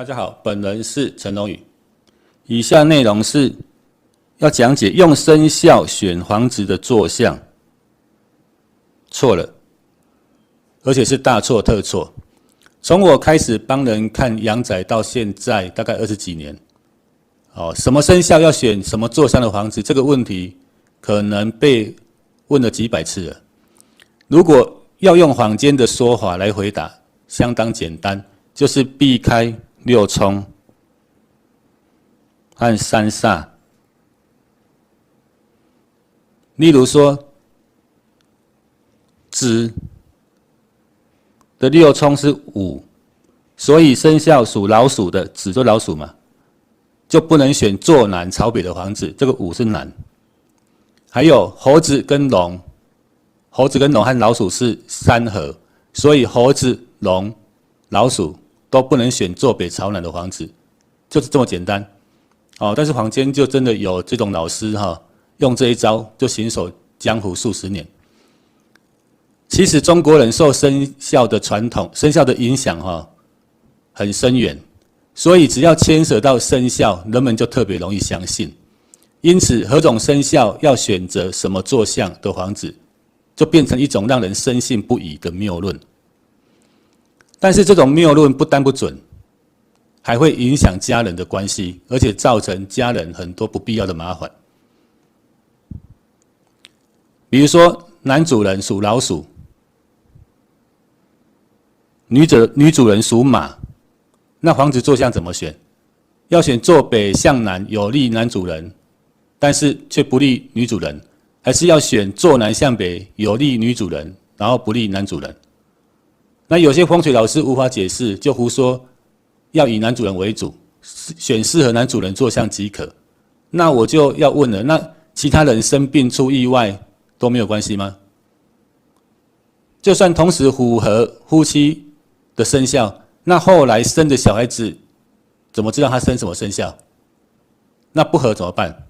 大家好，本人是陈龙宇。以下内容是要讲解用生肖选房子的坐向，错了，而且是大错特错。从我开始帮人看阳宅到现在，大概20几年，什么生肖要选什么坐向的房子，这个问题可能被问了几百次了。如果要用坊间的说法来回答，相当简单，就是避开六冲和三煞。例如说，子的六冲是5，所以生肖属老鼠的子就老鼠嘛，就不能选坐南朝北的房子，这个5是南。还有猴子跟龙和老鼠是3合，所以猴子、龙、老鼠都不能选坐北朝南的房子，就是这么简单。但是坊间就真的有这种老师用这一招就行走江湖数十年。其实中国人受生肖的传统、生肖的影响很深远，所以只要牵扯到生肖，人们就特别容易相信。因此，何种生肖要选择什么坐向的房子，就变成一种让人深信不疑的谬论。但是这种谬论不单不准，还会影响家人的关系，而且造成家人很多不必要的麻烦。比如说，男主人属老鼠，女主人属马，那房子坐向怎么选？要选坐北向南，有利男主人，但是却不利女主人，还是要选坐南向北，有利女主人，然后不利男主人？那有些风水老师无法解释，就胡说要以男主人为主，选适合男主人坐向即可。那我就要问了，那其他人生病出意外都没有关系吗？就算同时符合夫妻的生肖，那后来生的小孩子怎么知道他生什么生肖？那不合怎么办？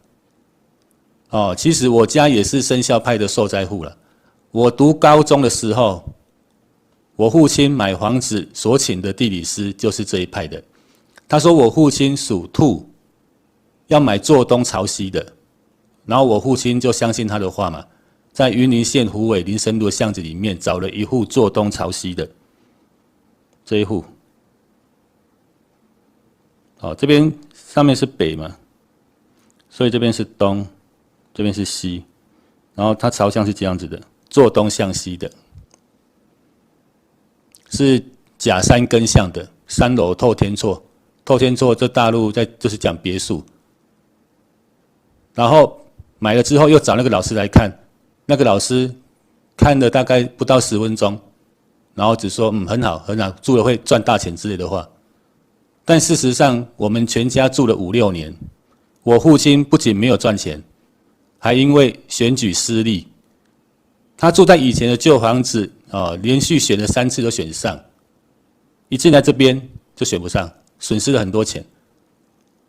其实我家也是生肖派的受灾户了。我读高中的时候，我父亲买房子所请的地理师就是这一派的。他说我父亲属兔，要买坐东朝西的，然后我父亲就相信他的话嘛，在云林县虎尾林森路的巷子里面找了一户坐东朝西的，这一户。这边上面是北嘛，所以这边是东，这边是西，然后它朝向是这样子的，坐东向西的，是甲3根向的，3楼透天厝。透天厝这大陆就是讲别墅。然后买了之后又找那个老师来看，那个老师看了大概不到10分钟，然后只说很好很好，住了会赚大钱之类的话。但事实上我们全家住了5、6年，我父亲不仅没有赚钱，还因为选举失利，他住在以前的旧房子连续选了3次都选上，一进来这边就选不上，损失了很多钱。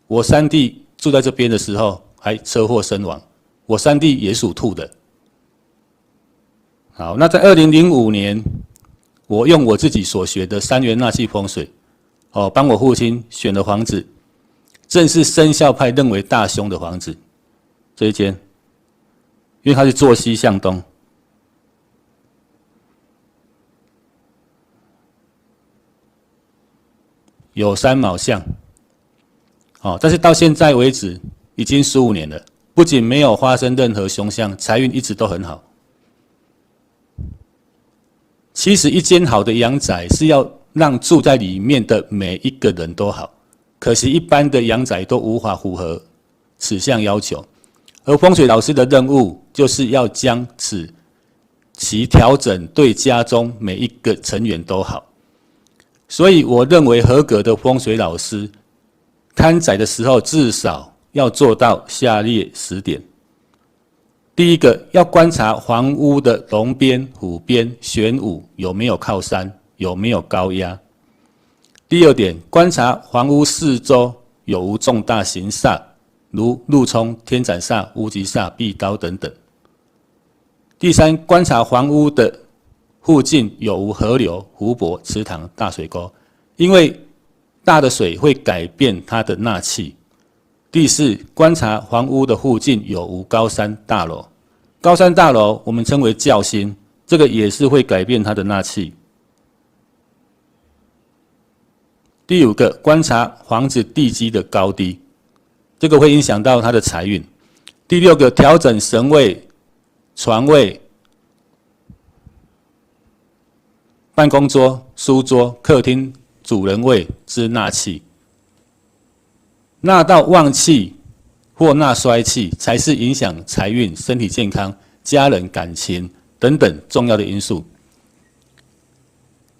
我3弟住在这边的时候还车祸身亡，我3弟也属兔的。好，那在2005年，我用我自己所学的3元纳气风水，帮我父亲选了房子，正是生肖派认为大凶的房子，这一间，因为它是坐西向东。有3卯向，但是到现在为止已经15年了，不仅没有发生任何凶相，财运一直都很好。其实一间好的阳宅是要让住在里面的每一个人都好，可惜一般的阳宅都无法符合此项要求，而风水老师的任务就是要将其调整对家中每一个成员都好。所以我认为合格的风水老师看宅的时候至少要做到下列10点。第一个，要观察房屋的龙边、虎边、玄武有没有靠山，有没有高压。第二点，观察房屋四周有无重大形煞，如路冲、天斩煞、无极煞、壁刀等等。第三，观察房屋的附近有无河流、湖泊、池塘、大水沟，因为大的水会改变它的纳气。第四，观察房屋的附近有无高山大楼。高山大楼我们称为教心，这个也是会改变它的纳气。第五个，观察房子地基的高低，这个会影响到它的财运。第六个，调整神位、床位、办公桌、书桌、客厅、主人位之纳气。纳到旺气或纳衰气，才是影响财运、身体健康、家人感情等等重要的因素。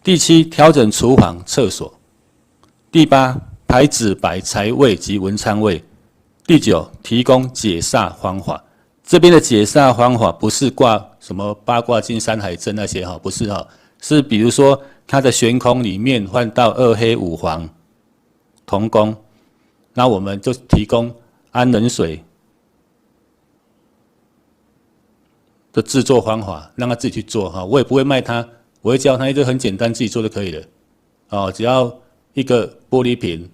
第七，调整厨房、厕所。第八，排子白财位及文昌位。第九，提供解煞方法。这边的解煞方法不是挂什么八卦镜、山海针那些不是是比如说它的悬空里面换到二黑五黄同宫，那我们就提供安冷水的制作方法，让他自己去做我也不会卖他，我会教他一个很简单自己做就可以了只要一个玻璃瓶，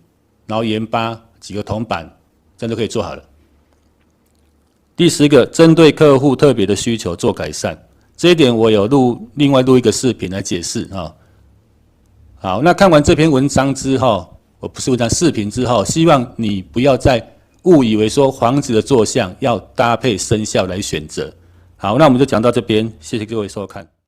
然后盐巴几个铜板，这样就可以做好了。第10个，针对客户特别的需求做改善，这一点我有另外录一个视频来解释好，那看完这篇文章之后，我不是文章，视频之后，希望你不要再误以为说房子的坐向要搭配生肖来选择。好，那我们就讲到这边，谢谢各位收看。